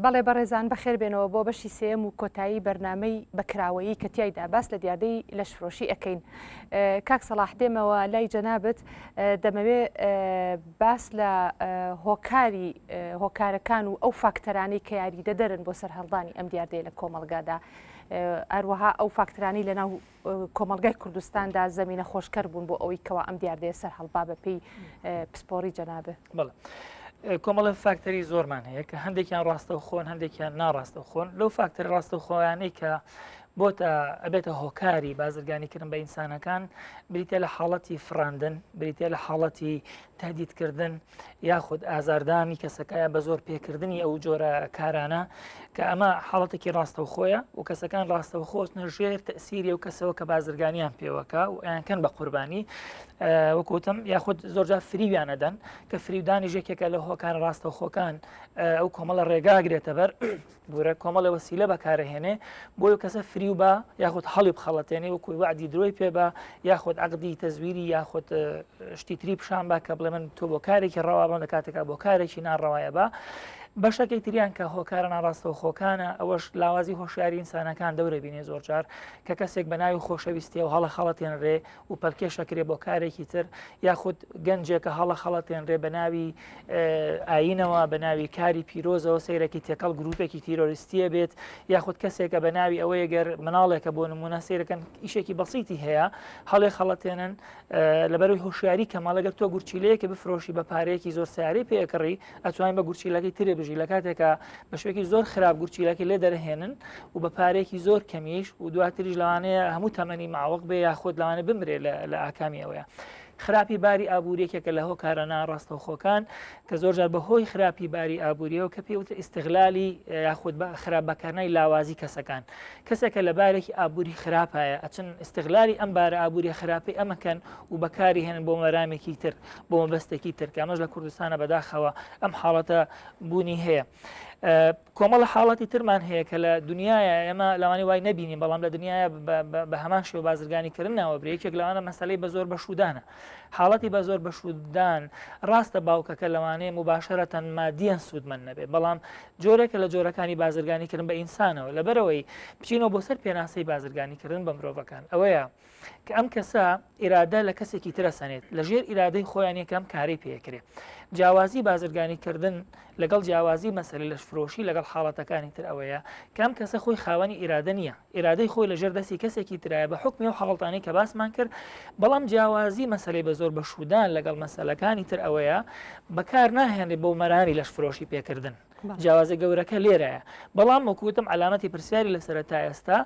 بەڵێ بەڕێزان بەخێر بێنەوە بۆ بەشی سێم و کۆتایی بەرنامەی بەکراوەیی کە تیایدا باس لە دیاردەی لەشفرۆشی ئەەکەین. کاک سەڵاح دێمەوە لای جەنابەت دەمەوێ باس لە هۆکارەکان و ئەو فاکتەرانەی کە یاریدە دەرن بۆ سەر هەڵدانی ئەم دیاردەیە لە کۆمەڵگادا. ئەروەها ئەو فاکتەرانی لەناو کۆمەڵگای کوردستاندا زەمینە خۆشکەر بوون بۆ ئەوەی کەوا ئەم دیاردەیە سەر هەڵبا بە پێی پسپۆڕی جەنابێ. کۆمەڵە فاکتەری زۆرمان هەیە کە هەندێکیان ڕاستەوخۆن هەندێکیان ناڕاستەوخۆن لەو فاکتەر ڕاستەوخۆیانەی کە بۆتە ئەبێتە هۆکاری بازرگانیکردن بە ئینسانەکان بریتە لە حاڵەتی فراندن بریتە لە حاڵەتی تهدیدکردن یاخود ئازاردانی کەسەکەیە بە زۆر پێکردنی ئەو جۆرە کارانە کە ئەمە حاڵەتێکی ڕاستەوخۆیە و کەسەکان ڕاستەوخۆستنە ژێر تەسیری و کەسەوە کە بازرگانیان پێوەکە و ئەیانکەن بە قوربانی وەکوتم یاخود زۆرجار فریویانەدەن کە فریودانی ژێکێکە لە هۆکان ڕاستەوخۆکان ئەو کۆمەڵە ڕێگاگرێتە بەر بورە کۆمەڵە وەسیلە بەکارەهێنێ بۆی کەسە فری و بە یاخود هەڵی بخەڵەتێنێ وەکوی وعدی درۆی پێ بە یاخود عقدی تەزویری یاخود شتی تری پیشان بە کە بڵێ من تۆ بۆ کارێکی ڕەوا لە کاتێکا بۆ کارێکی ناڕەوایە بە بەشەکەی تریان کە هۆکارە ناڕاستەوخۆکانە ئەوەش لاوازی هۆشیاری ئینسانەکان دەورە بینێ زۆرجار کە کەسێک بە ناوی خۆشەویستی و هەڵە خەڵەتێنرێ و پەلکێشەکرێ بۆ کارێکی تر یاخود گەنجێکە هەڵە خەڵەتێنرێ بە ناوی ئاینەوە بە ناوی کاری پیرۆزەوە سیرەکی تێکەڵ گروپێکی تیرۆریستیە بێت یاخود کەسێکە بە ناوی ئەوەیە گەر مناڵێکە بۆ نمونە سیرەکەن ئیشێکی بەسیتی هەیە هەڵێ خەڵەتێنن لەبەرەوەی هۆشیاری کەماڵەگەر تۆ گورچیلەیەکە بفرۆشی بە پارەیەکی زۆر سیاری پێکڕی ئەتوانین بە گورچیلەکەی ترێ لە کاتێکە بە شوێکی زۆر خراپ گورچیلەکە لێ دەرهێنن و بە پارێکی زۆر کەمیش و دواتریش لەوانەیە هەموو تەمەنی ماوەق بێ یاخود لەوانە بمرێ لە ئاکامی ئەوەیە. خراپی باری ئابوووریەکێکە لە هۆکارە ناڕاستەوخۆکان کە زۆرجار بەهۆی خراپی باری ئابوووریەوە کە پێوتە ئیستیغلالی یاخود خراپ بەکارنەی لاوازی کەسەکان کەسێکە لە بارێکی ئابووری خراپایە ئەچن ئیستیغلالی ئەم بارە ئابووری خراپی ئەمەکەن و بەکاری هێنن بۆ مەرامێکی تر بۆ مەبەستێکی تر کە ئەمەش لە کوردستانە بەداخەوە ئەم حاڵەتە بوونی هەیە. کۆمەڵە حاڵەتی ترمان هەیە کە لە دنیاە ئێمە لەوانی وای نبینیم بەڵام لە دنیاە بە هەمان شێوە بازرگانیکردنەوە برێکێک لەوانە مەسەلەی بە زۆر بەشودانە حاڵەتی بە زۆر بەشودان ڕاستە باوکەکە لەوانەیە مباشەرەتەن مادیەن سوودمەند نەبێت بەڵام جۆرێکە لە جۆرەکانی بازرگانیکردن بە ئینسانەوە لەبەرەوەی بچینەوە بۆ سەر پێناسەی بازرگانیکردن بە مرۆڤەکان ئەوەیە کە ئەم کەسە ئیرادە لە کەسێکی ترە سەنێت لەژێر ئیرادەی خۆیان یەکەم کاری پێکرێت جیاوازی بازرگانیکردن لەگەڵ جیاوازی مەسەلەی لەشفرۆشی لەگەڵ حاڵەتەکانی تر ئەوەیە کەم کەسە خۆی خاوەنی ئیرادە نییە ئیرادەی خۆی لەژێر دەستی کەسێکی ترایە بە حکمی و حاڵەتانی کە باسمان کرد بەڵام جیاوازی مەسەلەی بە زۆر بەشودان لەگەڵ مەسەلەکانی تر ئەوەیە بەکار ناهێنێت بۆ مەرانی لەشفرۆشی پێکردن جیاوازە گەورەکە لێرەیە بەڵام وەکوتم علامەتی پرسیاری لە سەرەتا ئێستا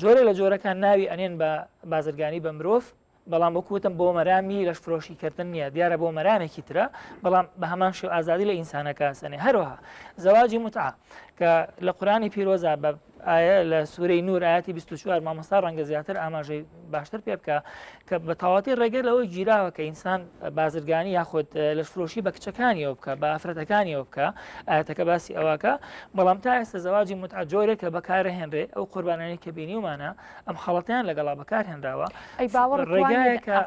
جۆرە لە جۆرەکان ناوی ئەنێن بە بازرگانی بە مرۆڤ بەڵام وەکوتم بۆ مەرامی لەشفرۆشیکردن نییە دیارە بۆ مەرامێکی ترە بەڵام بە هەمان شێو ئازادی لە ئینسانەکە سەنێ هەروەها زەواجی متعا کە لە قورآنی پیرۆزە بە ئایا لە سوورەی نور ئاەتی 24 مامۆستا ڕەنگە زیاتر ئاماژەی باشتر پێ بکە کە بە تەواتی ڕێگەر لەوەی گیراوە کە ئینسان بازرگانی یاخود لەشفرۆشی بە کچەکانیەوە بکە بە ئافرەتەکانیەوە بکە ئاەتەکە باسی ئەوەکە بەڵام تا ئێستا زەواجی متعا جۆرێک کە بەکارهێنرێ ئەو قوربانانی کە بینیومانە ئەم خەڵەتیان لەگەڵا بەکارهێنراوە ئەی باوەڕێگایەکە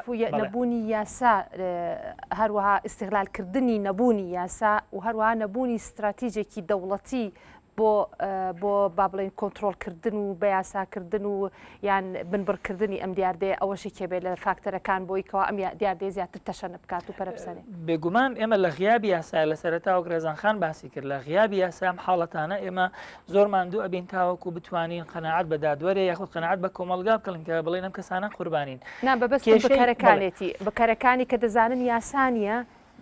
نەبوونی یاسا هەروەها ئیستیغلالکردنی نەبوونی یاسا و هەروەها نەبوونی استراتیژێکی دەوڵەتی بۆ با بڵێن کۆنتترۆلکردن و بە یاساکردن و یان بنبڕکردنی ئەم دیاردەیە ئەوەشێکێ بێت لە فاکتەرەکان بۆی کەوا ئەم دیاردەیە زیاتر تەشەنە بکات و پەرەبسەنێ بێگومان ئێمە لە غیابی یاسا لە سەرەتاوە گرێزانخان باسی کرد لە غیابی یاسام حاڵەتانە ئێمە زۆر ماندوو ئەبین تاوەکو بتوانین قەناعەت بە دادوەرێ یاخود قەناعەت بە کۆمەلگا بکەین کە بڵێن ئەم کەسانە قوربانین بەبەست بەکارەکانێتی بەکارەکانی کە دەزانن یاسانیە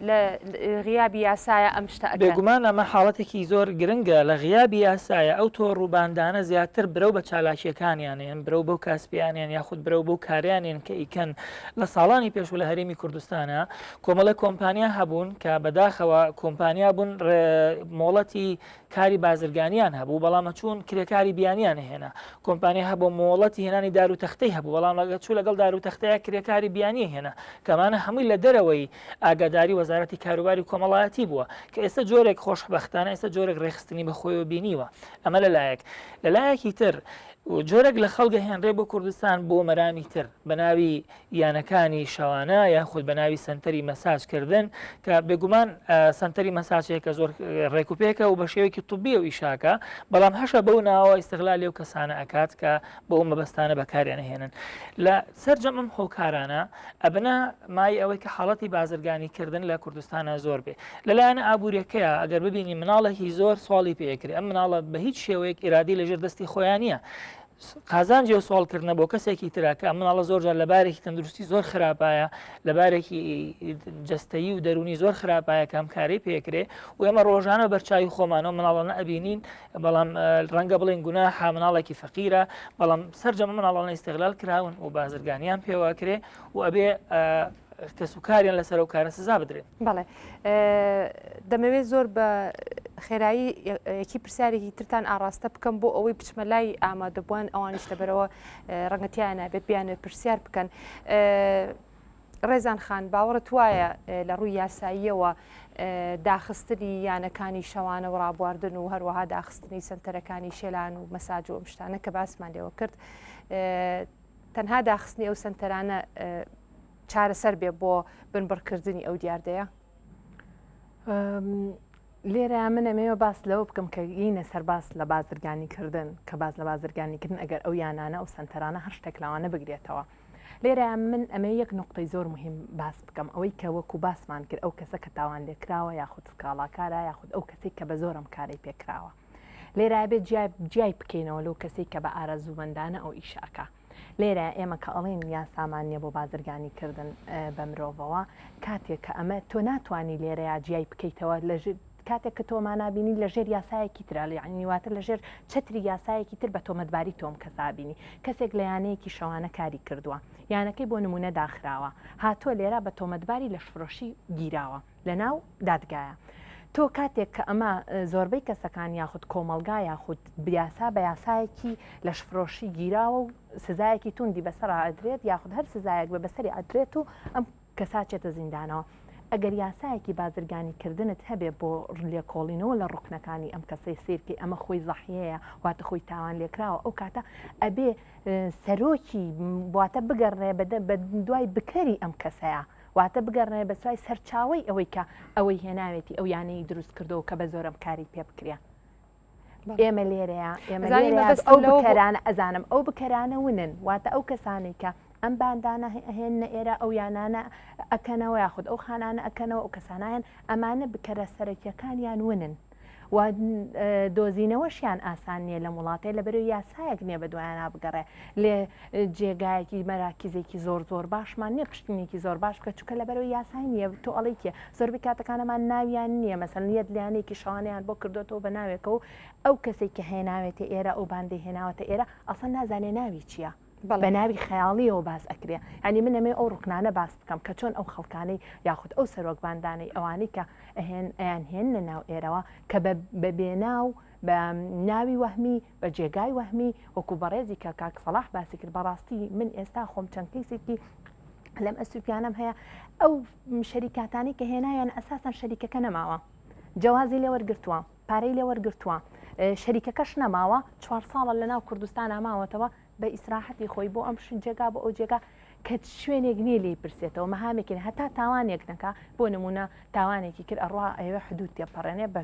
لە غیابی یاسایە ئەم شتە بێگومان ئەمە حاڵەتێکی زۆر گرنگە لە غیابی یاسایە ئەو تۆ ڕووباندانە زیاتر برەو بە چالاکیەکانیانێن برەو بەو کاسپیانیان یاخود برەو بەو کاریانێن کە ئیکەن لە ساڵانی پێش لە هەرێمی کوردستانە کۆمەڵە کۆمپانیا هەبوون کە بەداخەوە کۆمپانیا بوون مۆڵەتی کاری بازرگانیان هەبوو بەڵامە چوون کرێکاری بیانیان هێنا کۆمپانیا هەبوو مۆڵەتی هێنانی دار و تەختەی هەبوو بەڵام چوو لەگەڵ دار و تەختەیە کرێکاری بیانی هێنا کەمانە هەمووی لە دەرەوەی ئاگاداری وەزارەتی کاروباری کۆمەڵایەتی بووە کە ئێستا جۆرێک خۆشبەختانە ئێستا جۆرێک ڕێخستنی بە خۆیەوە بینیوە ئەمە لەلایەک لەلایەکی تر و جۆرێک لە خەڵگە هێنرێ بۆ کوردستان بۆ مەرامی تر بە ناوی یانەکانی شەوانە یاخود بە ناوی سنتەری مەساجکردن کە بێگومان سنتەری مەساجەیەکە زۆر ڕێکوپێکە و بە شێوەیەکی توبیە و ئیشاکە بەڵام هەشە بەو ناوە ئیستیغلالی ئەو کەسانە ئەکات کە بۆ ئەو مەبەستانە بەکاریان هێنن لە سەرجەم ئەم هۆکارانە ئەبنە مای ئەوەی کە حاڵەتی بازرگانیکردن لە کوردستانە زۆر بێ لەلایەنە ئابوووریەکەیە ئەگەر ببینی مناڵێکی زۆر سواڵی پێکرێ ئەم مناڵە بە هیچ شێوەیەک ئیرادی لەژێر دەستی خۆیان نییە قازانجی و سوالکردنە بۆ کەسێکی تراکە ئەم مناڵە زۆرجار لەبارێکی تەندروستی زۆر خراپایە لەبارێکی جەستەیی و دەرونی زۆر خراپایە کەم کاری پێکرێ و ئێمە ڕۆژانە بەرچاوی خۆمانەوە مناڵانە ئەبینین بەڵام ڕەنگە بڵێن گوناحە مناڵێکی فەقیرە بەڵام سەرجەم مناڵانە ئیستیغلال کراون و بازرگانیان پێواکرێ و ئەبێ کەسوکاریان لەسەر و کارە سزا بدرێن. بەڵێ دەمەوێت زۆر بە خێرایی یەکی پرسیارێکی ترتان ئاراستە بکەم بۆ ئەوەی بچمە لای ئامادەبووان ئەوانیش لەبەرەوە ڕەنگەتیان نابێت بیانە پرسیار بکەن. ڕێزان خان باوەڕت وایە لە ڕووی یاساییەوە داخستنی یانەکانی شەوانە و ڕابواردن و هەروەها داخستنی سنتەرەکانی شێلان و مەساج و ئەم شتانە کە باسمان لێوە کرد تەنها داخستنی ئەو سنتەرانە چارەسەر بێ بۆ بنبڕکردنی ئەو دیاردەیە؟ لێرە من ئەمەوە باس لەوە بکەم کە گەینە سەرباس لە بازرگانیکردن کە باز لە بازرگانیکردن ئەگەر ئەو یانانە ئەو سنتەرانە هەر شتێک لەوانە بگرێتەوە. لێرە من ئەمە یەک نقطەی زۆر مهم باس بکەم ئەوەی کە وەکو باسمان کرد ئەو کەسە کە تاوان لێکراوە یاخود سکاڵاکارە یاخود ئەو کەسێک کە بە زۆرم کاری پێکراوە لێرە بێت جیای بکەینەوە لەو کەسێک کە بە ئارەزوومەندانە ئەو ئیشاکە. لێرە ئێمە کە ئەڵێن یاسامانیە بۆ بازرگانیکردن بە مرۆڤەوە کاتێک کە ئەمە تۆ ناتوانانی لێرە یا جیای بکەیتەوە کاتێک کە تۆمانابینی لەژێر یاسایەکی ترالی عنیواتە لەژێر چتری یاسایەکی تر بە تۆمەتباری تۆم کەسابینی کەسێک لە یانەیەکی شەوانە کاری کردووە یانەکەی بۆ نمونە داخراوە هاتۆ لێرە بە تۆمەتباری لەشفرۆشی گیراوە لە ناو دادگایە. تۆ کاتێک کە ئەمە زۆربەی کەسەکان یاخود کۆمەلگا یاخود بیاسا بە یاسایەکی لەشفرۆشی گیراوە و سزایەکی توندی بەسەر ئەدرێت یاخود هەر سزایەک بە بەسەری ئەدرێت و ئەم کەساچێتە زیندانەوە. ئەگەر یاسایەکی بازرگانیکردنت هەبێ بۆ لێکۆڵینەوە لە ڕوکنەکانی ئەم کەسەی سیرکی ئەمە خۆی زەحیەیە واتە خۆی تاوان لێکراوە ئەو کاتە ئەبێ سەرۆکی واتە بگەڕێ بە دوای بکەری ئەم کەسەیە واتە بگەڕێ بە سوای سەرچاوی ئەوەی کە ئەوەی هێناوێتی ئەو یانەی دروست کردەوە کە بە زۆرم کاری پێ بکرێ. ئێمە لێرەیە ئێمە ئەو بکەرانە ئەزانم ئەو بکەرانە ونن واتە ئەو کەسانی کە ئەم باندانە هێنە ئێرە ئەو یانانە ئەکەنەوە یاخود ئەو خانانە ئەکەنەوە ئەو کەسانیان ئەمانە بکەرە سەرەکیەکانیان ونن و دۆزینەوەشیان ئاسان نییە لە وڵاتەی لە بەرەوەی یاسایەک نییە بە دوایانە بگەڕێ لێ جێگایەکی مەراکیزێکی زۆر باشمان نییە پشتینێکی زۆر باش بکە چونکە لە بەرەوەی یاسای نییە تۆ ئەڵێکیە زۆربەی کاتەکانەمان ناویان نییە مەسەن نیەت لایەنێکی شەوانیان بۆ کردوێتەوە بە ناوێکە و ئەو کەسێک کە هێناوێتە ئێرە ئەو باندەی هێناوەتە ئێرە ئەسەن نازانێ ناوی چییە بە ناوی خەیاڵیەوە باس ئەکرێ ینی من ئەمێ ئەو ڕوکنانە باس بکەم کە چۆن ئەو خەڵکانەی یاخود ئەو سەرۆکباندانەی ئەوانەی کە ئەیان هێنە ناو ئێرەوە کە بە بێناو بە ناوی وەهمی بە جێگای وەهمی وەکو بەڕێزی کە کاک سەلاح باسی کرد بەڕاستی من ئێستا خۆم چەند کەیسێکی لەم ئەسوپیانم هەیە ئەو شەریکاتانی کە هێنایان ئەساساً شەریکەکە نەماوە جیازی لێ وەرگرتووە پارەی لێ وەرگرتووە شەریکەکەش نەماوە 4 ساڵە لە ناو کوردستان ئاماوەتەوە بە ئیسراحەتی خۆی بۆ ئەم جێگا بۆ ئەو جێگا کە شوێنێک نییە لی پرسێتەوە مەهامێکی هەتا تاوانێک نەکە بۆ نمونە تاوانێکی کرد ئەڕوا ئەوە حدود تێپەڕێنێ بە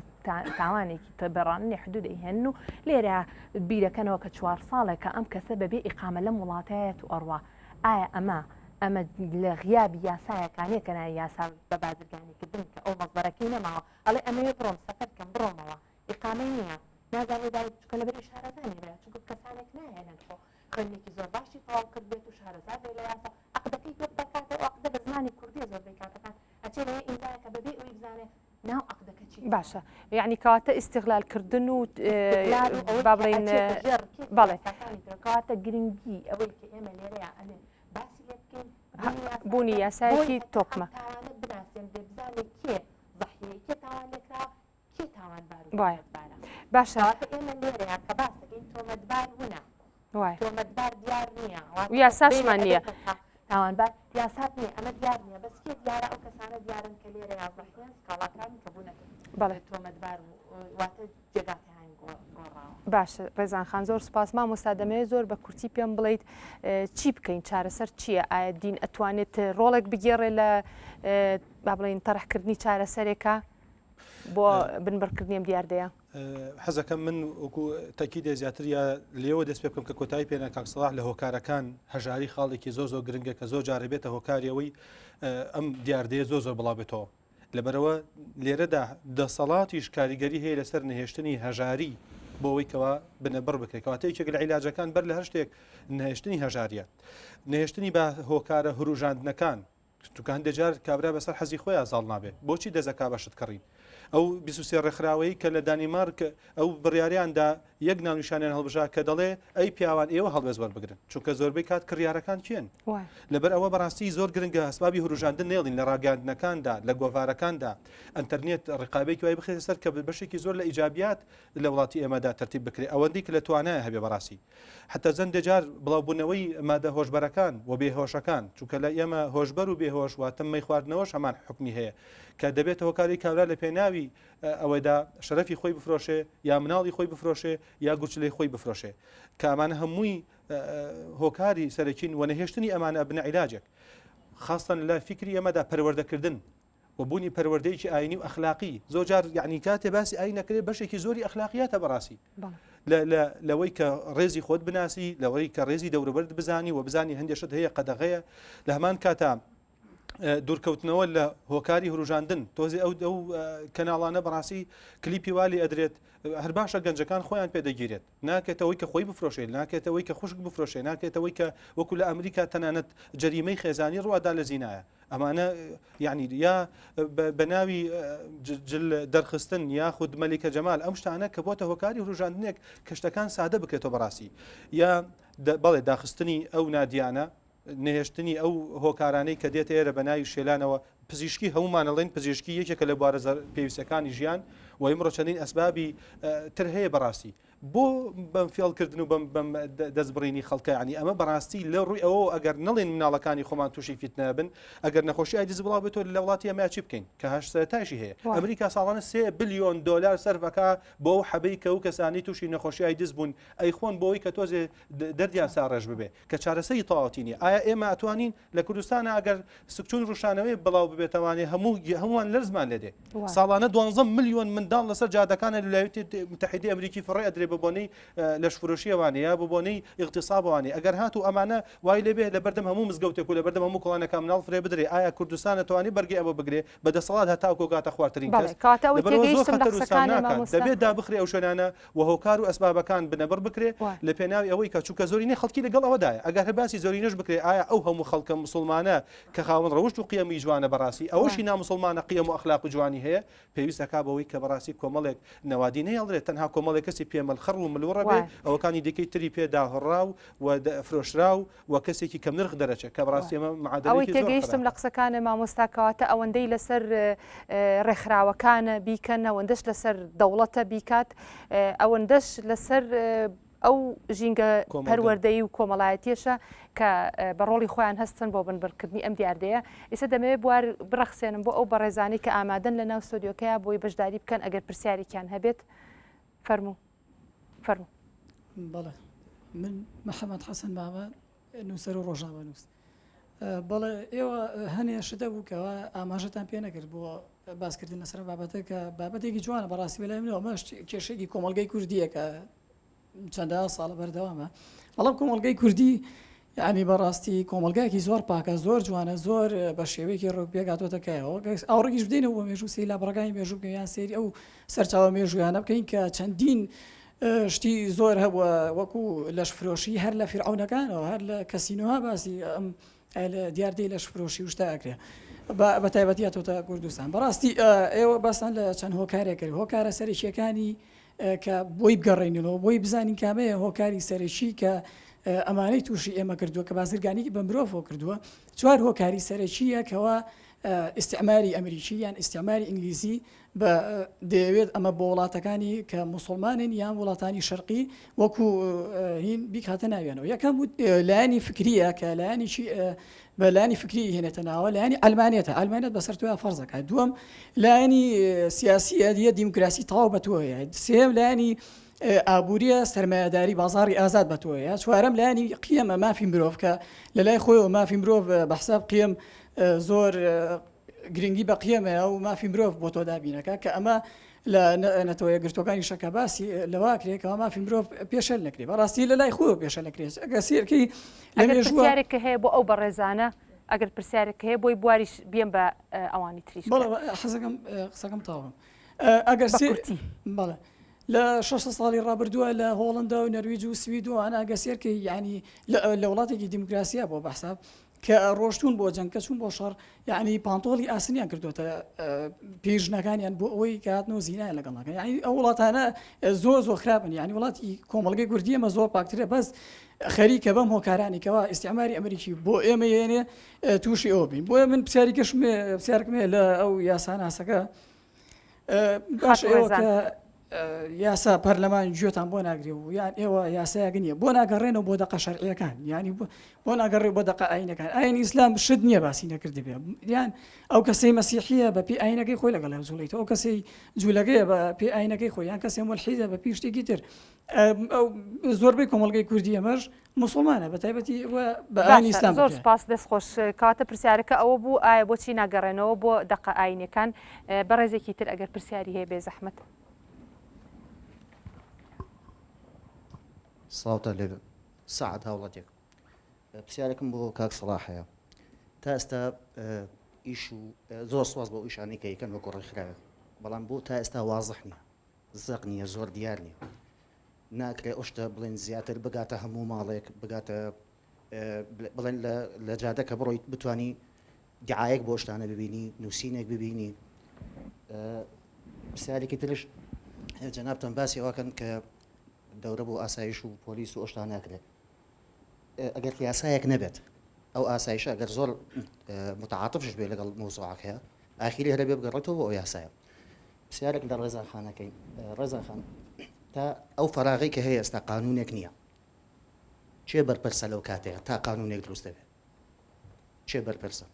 تاوانێکی بەڕاننی حدودی هێن و لێرە بیرەکەنەوە کە 4 ساڵێکە ئەم کەسە بەبێ ئیقامە لەم وڵاتایەت و ئەڕوا ئایا ئەمە لە غیابی یاسایەکانەیە کە نای یاسا بە بازرگانیکردن کە ئەو مەزبەرەکەی نەماوە ئەڵێ ئەمەوێ بڕۆم سەفەرکەم بڕۆمەوە ئیقامەی نییە نازانێ دای چکە لە بەری شارەزانی بێت چونکە کەسانێک نایەنن خۆ خوێندێکی زۆر باشی تەواو کرد بێت و شارەزاد بێ لە یاسا عقدەکەی پێ بکاتە و عقدە بە زمانی کوردیە زۆربەی کاتەکان ئەچێ لە ئیمزایەکە بەبێ ئەوی بزانێ ناو عقدەکە چی باشە یعنی کەواتە ئیستیغلالکردن و با بڵێن بەڵێ کەواتە گرنگی ئەوەی کە ئێمە لێرەیە ئەنێ باسی لێ بکەین بوونی یاسایەکی تۆکمە تاوانە بناسێن بێ بزانێ کێ زەحیەی کێ تاوان لێکراوە کێ تاوانبار وایە باشە ئێمە لێرەیە کە باس دەکەین تۆمەتبار هونا وایە تۆمەتبار دیار نییە یاساشمان نییە تاوانبار یاسات نییە ئەمە دیار نییە بەس کێ دیارە ئەو کەسانە دیارن کە لێرە یازەحیان سکاڵاکانی کە بوونەکە بەڵێ تۆمەتبار واتە جێگاکەیان گۆڕاوە باشە ڕێزانخان زۆر سپاس مامۆستا دەمەوێت زۆر بە کورتی پێم بڵیت چی بکەین چارەسەر چییە ئایا دین ئەتوانێت ڕۆڵێک بگێڕێ لە با بڵین تەڕەحکردنی چارەسەرێکە بۆ بنبڕکردنی ئەم دیاردەیە حەزەکەم من وەکو تەکیدێ زیاتر یا لێوە دەست پێ بکەم کە کۆتایی پێێنە کاکسەڵاح لە هۆکارەکان هەژاری خاڵێکی زۆر گرنگە کە زۆر جارە بێتە هۆکاریەوەی ئەم دیاردەیە زۆر بڵاوێتەوە لەبەرەوە لێرەدا دەسەڵاتیش کاریگەری هەیە لەسەر نهێشتنی هەژاری بۆ ئەوەی کەوا بنەبڕ بکرێت کەواتەیەکێک لە عیلاجەکان بەر لە هەر شتێک نهێشتنی هەژاریە نهێشتنی بە هۆکارە هەروژاندنەکان چونکە هەندێک جار کابرا بەسەر حەزی خۆیان زاڵ نابێت بۆچی دەزەکا بەشت کڕین ئەو 23 ڕێکخراوەی کە لە دانیمارک ئەو بڕیاریاندا یەک ناونیشانیان هەڵبژا کە دەڵێ ئەی پیاوان ئێوە هەڵبێز وەربگرن چونکە زۆربەی کات کڕیارەکان چێن لەبەر ئەوە بەڕاستی زۆر گرنگە هەسبابی هەروژاندن نێڵین لە ڕاگەاندنەکاندا لە گۆڤارەکاندا ئەنتەرنێت ڕقابێکی وای بخێت سەر کە بەشێکی زۆر لە ئیجابیات لە وڵاتی ئێمەدا تەرتیب بکرێت ئەوەندەی کە لە توانایە هەبێ بەڕاستی حتا زەندێ جار بڵاوبوونەوەی مادە هۆشبەرەکان و بێهۆشەکان چونکە لە ئێمە هۆشبەر و بێهۆش واتەمەی خواردنەوەش هەمان حکمی هەیە کە دەبێت هۆکاری کابرا لە پێناوی ئەوەدا شەرەفی خۆی بفرۆشێ یا مناڵی خۆی بفرۆشێ یا گوچلەی خۆی بفرۆشێ کە ئەمانە هەمووی هۆکاری سەرەکین و نەهێشتنی ئەمانە بنە عیلاجێک خاستن لە فکری ئەمەدا پەروەردەکردن و بوونی پەروەردەیەکی ئاینی و ئەخلاقی زۆر جار یعنی کاتێ باسی ئاین نەکرێت بەشێکی زۆری ئەخلاقیاتە بەڕاستی لەوەی کە ڕێزی خۆت بناسی لەوەی کە ڕێزی دەوروبەرت بزانی و بزانی هەندێشت هەیە قەدەغەیە لە هەمان کاتا دوورکەوتنەوە لە هۆکاری هەروژاندن تۆزی ئەو کەناڵانە بەڕاستی کلیپی والی ئەدرێت هەر باشە گەنجەکان خۆیان پێدەگیرێت ناکێتەوەی کە خۆی بفرۆشێت ناکێتەوەی کە خوشک بفرۆشێ ناکێتەوەی کە وەکو لە ئەمریکا تەنانەت جەریمەی خێزانی ڕوادا لە زینایە ئەمانە یعنی یا بە ناوی دەرخستن یاخود مەلیکە جەمال ئەم شتانە کە بۆتە هۆکاری هەروژاندنێک کە شتەکان سادە بکرێتەوە بەڕاستی یا بەڵێ داخستنی ئەو نادیانە نهێشتنی ئەو هۆکارانەی کە دێتە ئێرە بە ناوی شێلانەوە پزیشکی هەمومانەڵێن پزیشکی یەکێکە لە بوارە پێویستەکانی ژیان و ئەمڕۆ چەندین ئەسبابی تر هەیە بەڕاستی بۆ بەم فێڵکردن و بەم دەستبڕینی خەڵکە ینی ئەمە بەڕاستی لە ڕووی ئەوە ئەگەر نەڵێن مناڵەکانی خۆمان تووشی فیتنە بن ئەگەر نەخۆشی ئایدز بڵاو بێتەوە لە وڵاتی ئەمە چی بکەین کە هەش سەرەتایشی هەیە ئەمریکا ساڵانە 3 بلیۆن دلار سەرفەکە بۆ ئەو حەبەی کە ئەو کەسانی تووشی نەخۆشی ئایدز بوون ئەیخۆن بۆەوەی کە تۆزێ دەردیان ساڕێژ ببێ کە چارەسەری تەواوەتی نیە ئایا ئێمە ئەتوانین لە کوردستانە ئەگەر سکچون ڕوشانەوەی بڵاو ببێتەوانێ هەمووان لەرزمان لێدێ ساڵانە 12 ملیۆن منداڵ لەسەر جادەکانە لە ویلایەتی متحیدەی ئەمریکی فڕێ ئەدرێ بەبوونەی لەشفرۆشیەوانێ یا ببوونەی اغتیسابوانێ ئەگەر هاتو ئەمانە وای لێبێ لە بەردەم هەموو مزگەوتێک و لە بەردەم هەموو کۆڵانەکە مناڵ فرێ بدرێ ئایا کوردستان دەتوانێت بەرگی ئەوە بگرێ بەدەسەڵات هەتاوکۆ کاتە خواردترین کەس دەبێت دابخرێ ئەو شوێنانە و هۆکار و ئەسبابەکان بنەبڕ بکرێ لە پێناوی ئەوەی کە چووکە زۆرینەی خەڵکی لەگەڵ ئەوەدایە ئەگەر هەباسی زۆرینەش بکرێ ئایا ئەو هەموو خەڵکە مسلمانە کە خاوەن ڕەوشت و قیەمی جوانە بەڕاستی ئەوەشی نامسلمانە قیەم و ئەخلاق و جوانی هەیە پێویستەکە بەوەی کە بەڕاستی کۆمەڵێک نەوادی نەهێڵدرێت تەنها کۆمەڵێک کەسی پێمەلخەڕ و ملوڕە بێ ئەوەکانی دیکەی تری پێدا هەڕاو و فرۆشراو و کەسێکی کەم نرخ دەرەچێت کە بەڕاستی ئەمە معادلەیەکی ئەوەی کەگەیشتم لە قسەکانە مامۆستاکەواتە ئەوەندەی لەسەر ڕێکخراوەکانە بیکەن ئەوەندەش لەسەر دەوڵەتە بیکات ئەوەندەش لەسەر ئەو ژینگە پەروەردەیی و کۆمەڵایەتیەشە کە بە ڕۆڵی خۆیان هەستن بۆ بنبڕکردنی ئەم دیاردەیە ئێستا دەمەوێت بوار بڕەخسێنم بۆ ئەو بەڕێزانەی کە ئامادەن لە ناو ستۆدیۆکەیە بۆی بەشداری بکەن ئەگەر پرسیارێکیان هەبێت فەرموو بەڵێ من محەممەد حەسەن بابە نووسەر و ڕۆژنامە نووس بەڵێ ئێوە هەنێ شتە بوو کەەوە ئاماژەتان پێ نەکرد بۆ باسکردن لەسەر بابەتە کە بابەتێکی جوانە بەڕاستی بەلای منەوە مەش کێشێکی کۆمەلگەی کوردیە کە چەندە ساڵە بەردەوامە بەڵام کۆمەلگەی کوردی یعنی بەڕاستی کۆمەلگایەکی زۆر پاکە زۆر جوانە زۆر بە شێوەیەکی ڕوو پێگاتۆتەکەیەوە ئەوڕێکیش بدەینەوە بۆ مێژوو سی لە بڕگای مێژوو یان سێری ئەو سەرچاوە مێژویانە بکەین کە چەندین شتی زۆر هەبووە وەکو لەشفرۆشی هەر لە فیرعونەکانەوە هەر لە کەسینۆها باسی ئەم لە دیاردەی لەشفرۆشی وشتا ئەکرێ بە تایبەتیاتۆتە کوردستان بەڕاستی ئێوە باسان لە چەند هۆکارێک کرد هۆکارە سەرکیەکانی کە بۆی بگەڕێنەوە بۆی بزانین کامەیە هۆکاری سەرەکی کە ئەمانەی تووشی ئێمە کردووە کە بازرگانێکی بە مرۆڤ کردووە چوار هۆکاری سەرەکیە کەەوە ئیستعماری ئەمریکی یان ئیستعماری ئینگلیزی دەیەوێت ئەمە بۆ وڵاتەکانی کە مسلمانن یان وڵاتانی شەرقی وەکو هین بیکاتە ناوێنەوە یەکەم لایانی فکریە کە لایانیی بەلانی فکری هێنێتە ناوە لایانی ئەلمانێتە ئەلمانێت بەسەر توە فەرزەکە دووەم لایانی سیاسیە دیە دیموکراسی تەواو بەتوەیە سێم لایانی ئابوووریە سەرمایهداری بازاری ئازاد بەتۆیە چوارەم لایانی قیەمە مافی مرۆڤ کە لە لای خۆیەوە مافی مرۆڤ بەحساب قیەم زۆر گرنگی بە قیەمەیە و مافی مرۆڤ بۆ تۆ دابینەکە کە ئەمە لە نەتەوەیە گرتوەکانی شەکە باسی لەوا کرێکەوە مافی مرۆڤ پێشەل نەکرێت بەڕاستی لە لای خۆ پێشە لەکرێت ئەگە سێرکەی پرسیارێککە هەیە بۆ ئەو بەڕێزانە ئەگەر پرسیارێک هەیە بۆی بواریش بێن بە ئەوانی تریش حەزەکەم قسەکەم تاوم ئەگەر بەڵێ لە 6 ساڵی ڕابردووە لە هۆڵندا و نەرویج و سوید و ئەنا ئەگەسێرکە ینی لە وڵاتێکی دیموکراسیە بۆ بەحساب کە ڕۆشتون بۆ جەنگ کە چوون بۆ شەڕ یعنی پانتۆڵی ئاسنیان کردوتە پیژنەکانیان بۆ ئەوەی کاتنەوە زیینای لەگەڵەکە یعنی ئەو وڵاتانە زۆر خراپن یعنی وڵاتی کۆمەڵگەی کوردی ئەمە زۆر پاکترە بەس خەریکە بەم هۆکارانێکەوە ئیسیعماری ئەمریکی بۆ ئێمە یێنێ تووشی ئەو بین بۆیە من پرسیارکمێ لە ئەو یاساناسەکە باش ئێوە کە یاسا پەرلەمان گوێتان بۆ ناگری و یان ئێوە یاسایەک نییە بۆ ناگەڕێنەوە بۆ دەقە شەرعیەکان ینی بۆ ناگەڕێ بۆ دەقە ئاینەکان ئاین ئیسلام شت نییە باسی نەکردی بێ یان ئەو کەسەی مەسیحیە بە پێی ئاینەکەی خۆی لەگەڵ جوڵیتەوە ئەو کەسەی جوولەکەیە بە پێی ئاینەکەی خۆی یان کەسێ مولحیدە بە پێی شتێکی تر زۆربەی کۆمەڵگەی کوردی ئەمەش موسڵمانە بە تایبەتی بە ئاینی ئیسلام زۆر سپاس دەستخۆش کاتە پرسیارەکە ئەوە بوو ئایا بۆچی ناگەڕێنەوە بۆ دەقە ئاینەکان بەڕێزێکی تر ئەگەر پرسیاری هەیە بێ زەحمەت سڵاوتە لێ سعد هاوڵاتێک پرسیارێکم بۆ کاک سەڵاح هەیە تا ئێستا ئیش و زۆر سواز بۆ ئیشانەی کە یەکەن وەکو ڕێکخراوە بەڵام بۆ تا ئێستا وازح نییە زەق نییە زۆر دیار نییە ناکرێ ئەوشتە بڵێن زیاتر بگاتە هەموو ماڵێک بگاتە بڵێن لە جادەکە بڕۆیت بتانی دیعایەک بۆ شتانە ببینی نووسینێک ببینی پرسیارێکی ترش جەنابتان باسی ئەوەکەن کە دەورە بۆ ئاسایش و پۆلیس و ئەشتا ناکرێت ئەگەر یاسایەک نەبێت ئەو ئاسایشە ئەگەر زۆر متعاتفش بێ لەگەڵ مۆزوعەکەیە ئاخیری هەرە بێ بگەڕێتەوە بۆ ئەو یاسایە پرسیارێک لە ڕێزاخانەکەی ڕێزاخان تا ئەو فەراغی کە هەیە ئێستا قانونێک نییە چێ بەرپرسە لەو کاتەیە تا قانونێک دروست دەبێت چێ بەرپرسە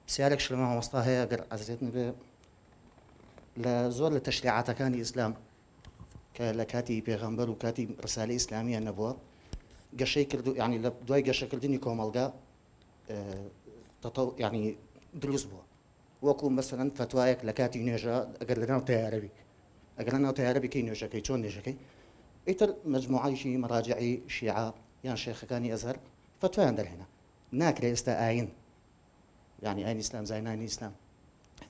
پرسیارێک شلمە مامۆستا هەیە ئەگەر عەزرێت نبێ لە زۆر لە تەشریعاتەکانی ئیسلام کە لە کاتی پێغەمبەر و کاتی ڕسالەی ئیسلامیە نەبووە گەشەی کردو یعنی لە دوای گەشەکردنی کۆمەڵگا یعنی دروست بووە وەکو مەسەلەن فتوایەک لە کاتی نوێژە ئەگەر لەناو تەیارەبی ئەگەر لەناو تەیارەبی نوێژەکەی چۆن نوێژەکەی ئیتر مەجموعەیشی مەراجعی شیعە یان شێخەکانی ئەزهەر فتوایان دەرهێنا ناکرێت ئێستا ئاین یعنی ئاین ئیسلام زاینانی ئیسلام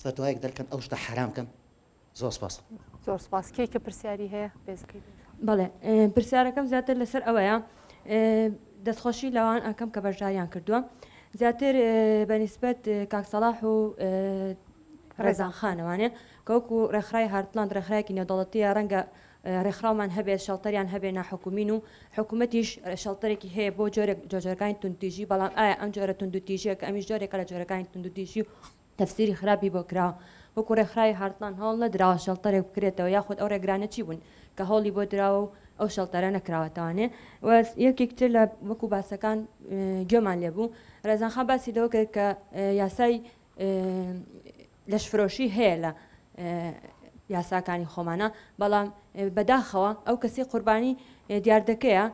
فتوایەک دەرکەن ئەو شتە حرامکەن زۆر سپاس زۆر سپاس کێ کە پرسیاری هەیە بێزەکەی بەڵێ پرسیارەکەم زیاتر لەسەر ئەوەیە دەستخۆشی لەوان ئەکەم کە بەشداریان کردووە زیاتر بەنسبەت کاک سەڵاح و ڕێزانخانەوانێ کەوەکو ڕێکخرای هارتلاند ڕێکخرایەکی نێودەوڵەتیە ڕەنگە ڕێکخراومان هەبێت شەڵتەریان هەبێ ناحکومین و حکوومەتیش شەڵتەرێکی هەیە بۆ جۆرێک جۆجەکانی توندتیژی بەڵام ئایا ئەم جۆرە توندتیژیە کە ئەمیش جۆرێکە لە جۆرەکانی توندتیژی و تەفسیری خراپی بۆ کراوە وەکو ڕێکخرای هارتلاند هەڵ نەدراوە شەڵتەرێک بکرێتەوە یاخود ئەو ڕێگرانە چی بوون کە هەڵی بۆ دراوە و ئەو شەڵتەرە نەکراوەتەوانێ یەکێکتر لە وەکو باسەکان گوێمان لێبوو ڕێزانخان باسی لەوە کرد کە یاسای لەشفرۆشی هەیە لە یاساکانی خۆمانە بەڵام بەداخەوە ئەو کەسی قوربانی دیاردەکەیە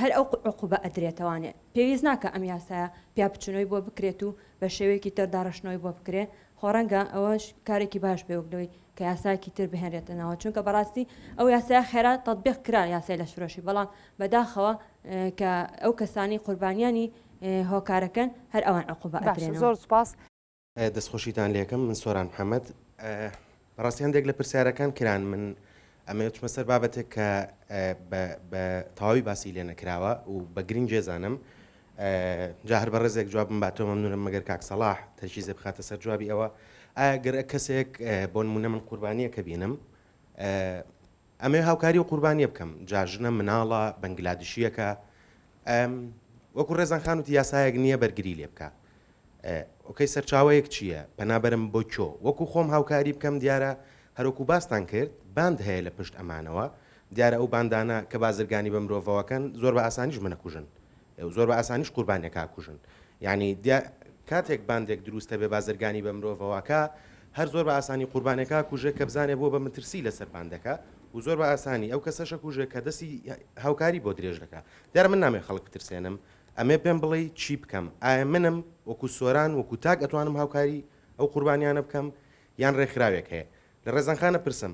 هەر ئەو عقوبە ئەدرێتەوانێت پێویست ناکە ئەم یاسایە پیا بچنەوەی بۆ بکرێت و بە شێوەیەکی تر داڕشنەوەی بۆ بکرێت خۆڕەنگە ئەوەش کارێکی باش پێوەکلەوەی کە یاساکی تر بهێنرێتە ناوە چونکە بەڕاستی ئەو یاسای خێرا تەطبیق کرا یاسای لەشفرۆشی بەڵام بەداخەوە کە ئەو کەسانی قوربانیانی هۆکارەکەن هەر ئەوان عقوبە ئەدرێنەوە زۆر سپاس دەستخۆشیتان لێکم من سۆران محەممەد بەڕاستی هەندێک لە پرسیارەکان کران من ئەمەوێتمە سەر بابەتێک کە بە تەواوی باسی لێ نەکراوە و بە گرنگ جێزانم جا هەر بە ڕێزێک جوابم باتەوە مەمنونم مەگەر کاک سەڵاح تەرکیزێ بخاتە سەر جوابی ئەوە ئایا گەر کەسێک بۆ نمونە من قوربانیەکە بینم ئەمێ هاوکاری و قوربانیە بکەم جاژنە مناڵە بەنگلادشیەکە وەکو ڕێزان خانوتی یاسایەک نییە بەرگری لێ بکە ئۆکەی سەرچاوەیەک چییە پەنابەرم بۆ چۆ وەکو خۆم هاوکاری بکەم دیارە هەروکو باستان کرد باند هەیە لە پشت ئەمانەوە دیارە ئەو باندانە کە بازرگانی بە مرۆڤەوەکەن زۆر بە ئاسانیش منەکوژن زۆر بە ئاسانیش قوربانیەکە کوژن یعنی کاتێک باندێک دروستە بێ بازرگانی بە مرۆڤەوەکە هەر زۆر بە ئاسانی قوربانەکە کوژێ کە بزانێ بۆ بە مترسی لەسەر باندەکە و زۆر بە ئاسانی ئەو کەسەشە کوژێ کە دەستی هاوکاری بۆ درێژ دەکات دیارە من نامێ خەڵک بترسێنم ئەمێ پێم بڵێ چی بکەم ئایا منم وەکو سۆران وەکو تاک ئەتوانم هاوکاری ئەو قوربانیانە بکەم یان ڕێکخراوێک هەیە لە ڕێزانخانە پرسم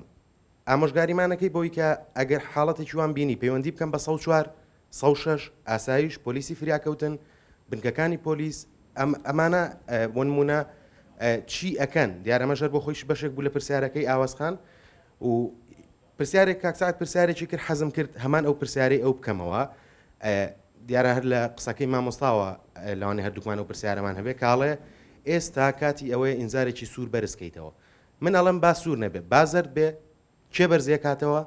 ئامۆژگاریمانەکەی بۆی کە ئەگەر حاڵەتێکی وان بینی پەیوەندی بکەم بە 104 106 ئاسایش پۆلیسی فریاکەوتن بنکەکانی پۆلیس ئەمانە وەنمونە چی ئەکەن دیارە مەژەر بۆ خۆیش بەشێک بوو لە پرسیارەکەی ئاوازخان و پرسیارێک کاکسات پرسیارێکی کرد حەزم کرد هەمان ئەو پرسیارەی ئەو بکەمەوە دیارە هەر لە قسەکەی مامۆستاوە لەوانێ هەردووکمان و پرسیارەمان هەبێ کاڵێ ئێستا کاتی ئەوەیە ئینزارێکی سوور بەرزکەیتەوە من ئەڵم با سوور نەبێ بازەر بێ کێ بەرزیە کاتەوە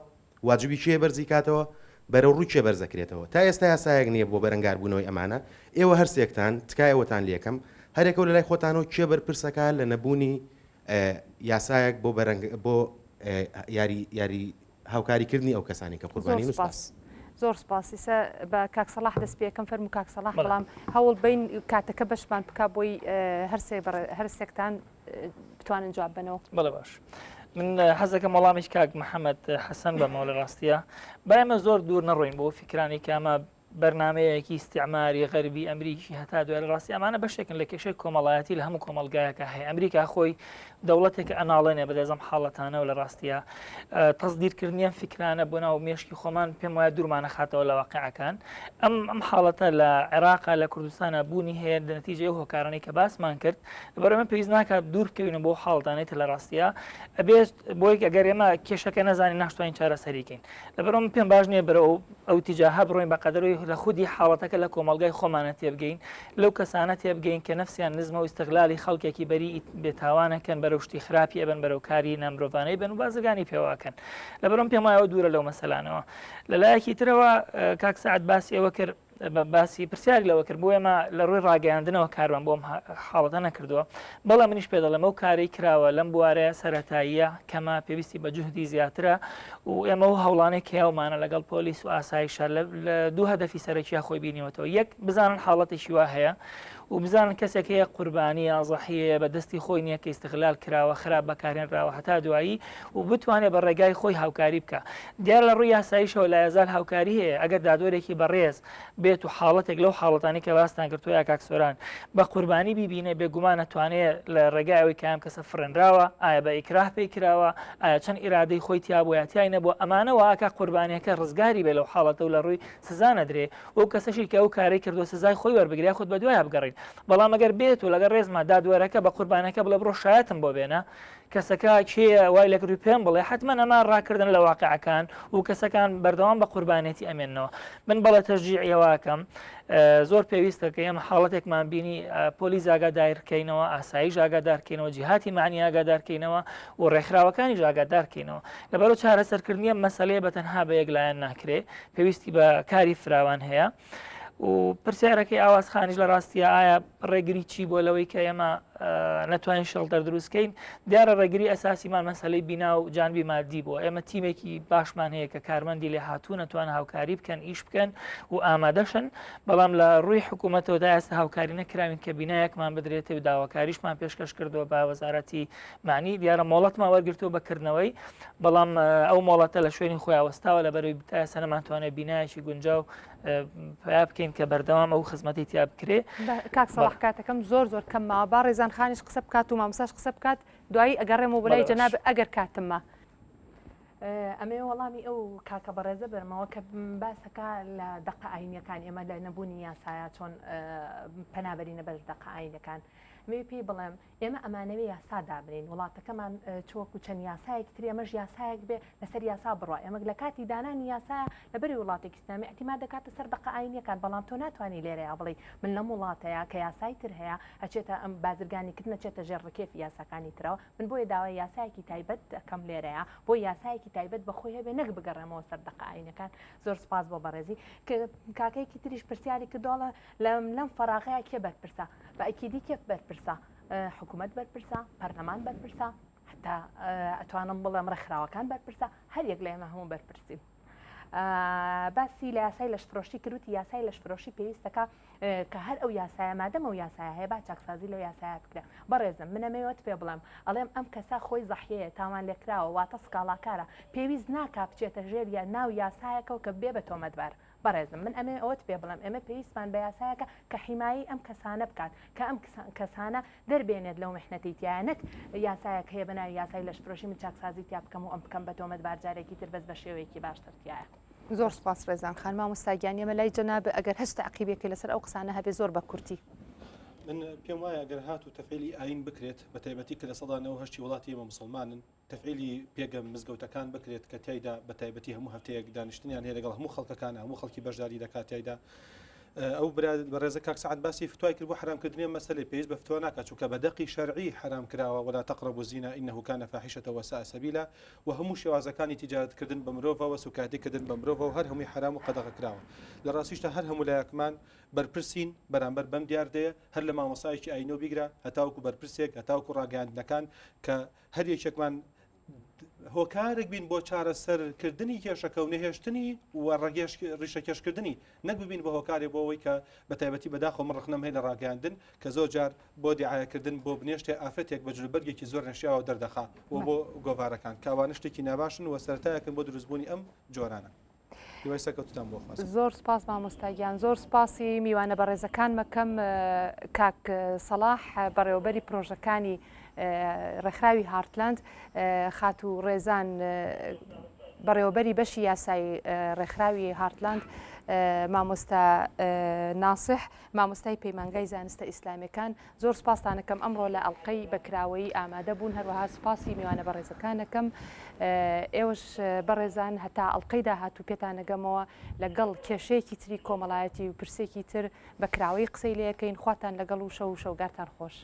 واجبی کێ بەرزی کاتەوە بەرەو ڕووی کێ بەرزەکرێتەوە تا ئێستا یاسایەک نییە بۆ بەرەنگاربوونەوەی ئەمانە ئێوە هەرسێکتان تکایەوەتان لێکم هەرێکە لە لای خۆتانەوە کێ بەرپرسەکە لە نەبوونی یاسایەک بۆ یاری هاوکاریکردنی ئەو کەسانی کە قوربانی نووسپاس زۆر سپاسیسە بە کاکسەڵاح دەست پێکەم فەرمو کاکسەڵاح بەڵام هەوڵ بین کاتەکە بەشمان بک بۆی هەرسێکتان بتوانن جواب بنەوە بەڵێ باش من حەزەکەم وەڵامیش کاک محەممەد حەسەن بەمەوە لە ڕاستیە بایمە زۆر دوور نەڕۆین بۆ فکرانی کامە بەرنمەیەکی استعماری غەربی ئەمریکی هەتا دوای لە ڕاستی ئەمانە بەشێکن لە کێشەی کۆمەڵایەتی لە هەموو کۆمەلگایەکە هەیە ئەمریکا خۆی دەوڵەتێکە ئەناڵێنێ بەدەزەم حاڵەتانە و لە ڕاستیە تەصدیرکردنیان فکرانە بۆ ناو مێشکی خۆمان پێم وایە دوورمانە خاتەوە لە واقعەکان ئەم حاڵەتە لە عێراقا لە کوردستانە بوونی هەیە نەتیجەی ئەو هۆکارانەی کە باسمان کرد بەڕێمە پێویست ناکات دوور بکەوینە بۆ حاڵەتانێت لە ڕاستیە ئەبێت بۆی ئەگەر ئێمە کێشەکە نەزانین ناشتوانین چارەسەریکەین لەبەرەوە پێم باش نییە بەرەو ئەو تیجاها بڕۆین بە قەدەرەوەی لە خودی حاڵەتەکە لە کۆمەلگای خۆمانە تێبگەین لەو کەسانە تێبگەین کە نەفسیان نزمە و استغلالی خەڵکێکی بەری بێتاوانەکەن بەرەو شتی خراپی ئەبن بەرەو کاری نامرۆڤانەی بن و بازرگانی پێواکەن لەبەرەوەم پێم وایەوە دوورە لەو مەسەلانەوە لەلایەکی ترەوە کاک سەعەد باسی ئەوە کرد باسی پرسیاری لەوە کرد بۆ ئێمە لە ڕووی ڕاگەیاندنەوە کارمان بۆم حاڵەتە نەکردووە بەڵام منیش پێ دەڵێم ئەو کارەی کراوە لەم بوارەیە سەرەتاییە کەمە پێویستی بە جوهدی زیاترە و ئێمە و هەوڵانێک کێومانە لەگەڵ پۆلیس و ئاسایشە لە دوو هەدەفی سەرەکیە خۆی بینیوەتەوە یەک بزانن حاڵەتێکی وا هەیە و بزانن کەسێک هەیە قوربانی ئازەحیە بە دەستی خۆی نییە کە استغلال کراوە خراپ بەکارێنراوە هەتا دوایی و بتوانێت بە ڕێگای خۆی هاوکاری بکە دیار لە ڕووی یاساییشەوە لە یازال هاوکاری هەیە ئەگەر دادوەرێکی بەڕێز بێت و حاڵەتێک لەو حاڵەتانی کە باستان کردووە یا کاک سۆران بە قوربانی بیبینێ بێگومان ئەتوانێت لە ڕێگای ئەوەی کام کەسە فڕێنراوە ئایا بە ئیکراه پێی کراوە ئایا چەند ئیرادەی خۆی تیا بۆ یاتیای نەبووە ئەمانەوە ئاکا قوربانیەکە ڕزگاری بێ لەو حاڵەتە و لە ڕووی سزا نەدرێ ئەو کەسەشی کە ئەو کارەی کردووە سزای خۆی وەربگریا خۆت بە دوای بگەڕین بەڵام ئەگەر بێت و لەگەر ڕێزما دادوەرەکە بە قوربانەکە بڵێ بڕۆ شایەتم بۆ بێنە کەسەکە کێە وای لەگەڕی پێم بڵێ حتمما ئەمە ڕاکردن لە واقعەکان و کەسەکان بەردەوام بە قوربانێتی ئەمێنەوە من بەڵێ تەشجیعیەوەکەم زۆر پێویستە کە ئێمە حاڵەتێکمان بینی پۆلیس ئاگادارکەینەوە ئاسایش ئاگادارکەینەوە جیهاتی معنی ئاگادارکەینەوە و ڕێکخراوەکانی ئاگادارکەینەوە لەبەرەوە چارەسەرکردنیە مەسەلەیە بەتەنها بە یەکلایەن ناکرێ پێویستی بە کاری فراوان هەیە و پرسیارەکەی ئاوازخانیش لە ڕاستیە ئایا ڕێگری چی بۆ لەوەی کە ئێمە نەتوانین شەڵتەر دروستکەین دیارە ڕێگری ئەساسیمان مەسەلەی بینا و جانبی مادی بۆ ئێمە تیمێکی باشمان هەیە کە کارمەندی لێ هاتوو نەتوان هاوکاری بکەن ئیش بکەن و ئامادەشن بەڵام لە ڕووی حکوومەتەوە دا ئێستا هاوکاری نەکراوین کە بینایەکمان بدرێتێ و داواکاریشمان پێشکەش کردووە با وەزارەتی معنی دیارە مۆڵەتمان وەرگرتووە بەکردنەوەی بەڵام ئەو مۆڵەتە لە شوێنی خۆی وەستاوە لە بەروی تا ئێستا نەمانتوانێت بینایەکی گونجاو پیا بکەین کە بەردەوام ئەو خزمەتی تیا بکرێ کاک سەڵاح کاتەکەم زۆر کەم ماوە با ڕێزان خانیش قسە بکات و مامۆستاش قسە بکات دوایی ئەگەڕێمەوە بەلای جەناب ئەگەر کاتممە ئەمێ وەڵامی ئەو کاکە بەڕێزە بەرمەوە کە باسەکە لە دەقە ئاینەکان ئێمە لە نەبوونی یاسایە چۆن پەنابەرینە بەر دەقە ئاینەکان مێ پێی بڵێم ئێمە ئەمانەوێ یاسا دابرین وڵاتەکەمان چۆک و چەند یاسایەک تر ئێمەش یاسایەک بێ لەسەر یاسا بڕە ئێمە لە کاتی دانانی یاسایە لەبەری وڵاتێکی ئیسلامی ئەحتیمال دەکاتە سەر دەقە ئاینەکان بەڵام تۆ ناتوانانی لێرەیە بڵێ من لەم وڵاتەیە کە یاسای تر هەیە ئەچێتە ئەم بازرگانیکردن نەچێتە ژێر ڕکێفی یاساکانی ترەوە من بۆیە داوای یاسایەکی تایبەت دەکەم لێرەیە بۆ یاسایەکی تایبەت بەخۆی هەبێ نەک بگەڕێمەوە سەر دەقە ئاینەکان زۆر سپاس بۆ بەڕێزی کە کاکەیەکی تریش پرسیاری کردوڵە لەم فەراغەیە کێ بەرپرسە بە ئەکیدی کێ بەرپرسە حکوومەت بەرپرسە پەرلەمان بەرپرسە حتا ئەتوانم بڵێم ڕێکخراوەکان بەرپرسە هەر یەک لە ئێمە هەموو بەرپرسیم باسی لە یاسای لەشفرۆشی کردوتی یاسای لەشفرۆشی پێویستەکە کە هەر ئەو یاسایە مادەم ئەو یاسایە هەیە با چاکسازی لەو یاسایە بکرێ بەڕێزم منەمەوێت پێ بڵێم ئەڵێم ئەم کەسا خۆی زەحیەیە تاوان لێکراوە واتە سکاڵاکارە پێویست ناکا بچێتە ژێریە ناو یاسایەکەەوە کە بێ بە تۆمەتبار بەڕێزم من ئەمێ ئەوت پێ بڵم ئێمە پێویستمان بە یاسایەکە کە حیمایی ئەم کەسانە بکات کە ئەم کەسانە دەربێنێت لەو مەحنەتیتیانەت یاسایەک هەیە بەناوی یاسای لەشفرۆشی من چاکسازی تیا بکەم و ئەم بکەم بە تۆمەتبار جارێکی تر بەس بە شێوەیەکی باشترتیایە. زۆر سپاس ڕێزان خان مامۆستاگیانی ئەمە لای جەناب ئەگەر هەست عقیبێکی لەسەر ئەو قسانە هەبێ زۆر بە کورتی. من پێم وایە ئەگەر هات و تەفعیلی ئاین بکرێت بە تایبەتی کە لە سەدانەوە هەشتی وڵاتی ئێمە مسلمانن تەفعیلی پێگەم مزگەوتەکان بکرێت کە تایدا بە تایبەتی هەموو هەفتەیەک دانیشتنیان هەیە لەگەڵ هەموو خەڵکەکان هەموو خەڵکی بەشداری دەکات تایدا ئەو بەڕێزە کاک سعد باسی فتوای کرد بۆ حرامکردنی مەسەلەی پێویست بە فتوە ناکات چونکە بە دەقی شەرعی حرام کراوە ولا تقربوا الزنا إنه كان فاحشة وساء سبيلا و هەموو شێوازەکانی تیجارەتکردن بە مرۆڤەوە سوکاتیکردن بە مرۆڤەوە هەر هەمووی حرام و قەدەغە کراوە لە ڕاستیشدا هەر هەموو لایەکمان بەرپرسین بەرامبەر بەم دیاردەیە هەر لە مامۆسایەکی ئاینۆ بیگرە هەتاوکو بەرپرسێک هەتاوکو ڕاگەاندنەکان کە هەر یەکێکمان هۆکارێک بین بۆ چارەسەرکردنی کێشەکە و نەهێشتنی و ڕیشەکێشکردنی نەک ببین بە هۆکارێ بۆ ئەوەی کە بە تایبەتی بەداخۆ من ڕخنەم هەیە لە ڕاگەاندن کە زۆر جار بۆ دیعایەکردن بۆ بنێشتێ ئافرەتێک بە جلوبەرگێکی زۆر نەشیاوە دەردەخا و بۆ گۆڤارەکان کاوانە شتێکی ناباشن و سەرەتایەکەن بۆ دروستبوونی ئەم جۆرانە. زۆر سپاس مامۆستاگیان زۆر سپاسی میوانە بە ڕێزەکان مەکەم کاک سەلاح بەڕێوەبەری پرۆژەکانی ڕێکخراوی هارتلاند خات و ڕێزان بەڕێوەبەری بەشی یاسای ڕێکخراوی هارتلاند مامۆستا ناسح مامۆستای پەیمانگای زانستە ئیسلامیەکان زۆر سپاسانەکەم ئەمڕۆ لە ئەڵلقەی بەکراوەی ئامادە بوون هەروەها سپاسی میوانە بەڕێزەکانەکەم ئێوەش بەڕێزان هەتا ئەڵلقەی داهاتوو پێتانەگەمەوە لەگەڵ کێشەیەکی تری کۆمەڵایەتی و پرسێکی تر بەکراوەی قسەی لەکەین خواتان لەگەڵ و شەو شەوگارتان خۆش.